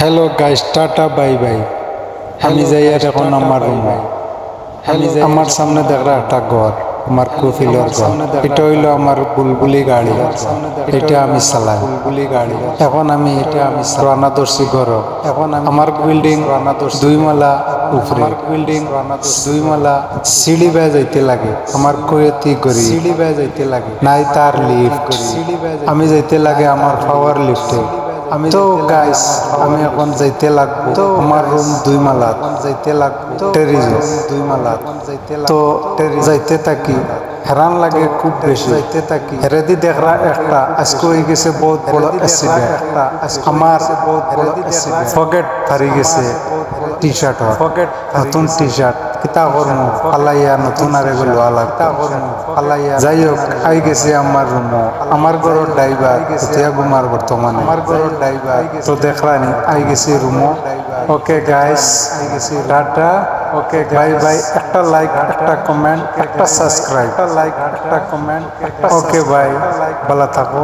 Hello guys, tata bye bye. আমি যাই আর এখন আমার রুমে। আমার সামনে দেখরা একটা ঘর, আমার কফিলের ঘর। এটা হইলো আমার বুলবুলি গাড়ি, এটা আমি চালাই বুলবুলি গাড়ি। এখন আমি রানা দর্শি ঘর। এখন আমার বিল্ডিং 2 মালা উপরে, বিল্ডিং 2 মালা সিঁড়ি বেয়ে যাইতে লাগে। আমার কয়তি করি সিঁড়ি বেয়ে যাইতে লাগে, নাই তার লিফট। আমি যাইতে লাগে আমার পাওয়ার লিফটে। তো গাইস, আমি এখন যাইতে লাগবো। তো আমার রুম 2 মালা যাইতে লাগবো, টেরিজে 2 মালা। তো যাইতে থাকি, হেরান লাগে খুব বেশি। যাইতে থাকি হেরেদি দেখরা একটা আজকে হয়ে গেছে বহুত বড় অ্যাক্সিডেন্ট। আমার পকেট হারি গেছে টি শার্ট, পকেট নতুন টি শার্ট কিতা করমু ফালাইয়া নতুন আর এগুলো আলাগ ফালাইয়া। যাই হোক, আই গেছে আমার রুমও। আমার ঘরের ড্রাইভার এতিয়া ঘুমার বর্তমানে। আমার ঘরের ড্রাইভার তো দেখরানি আই গেছি রুমও। Okay guys, tata, okay bye bye. একটা লাইক, একটা কমেন্ট, একটা সাবস্ক্রাইব, একটা লাইক, একটা কমেন্ট। ওকে বাই, ভালো থাকো।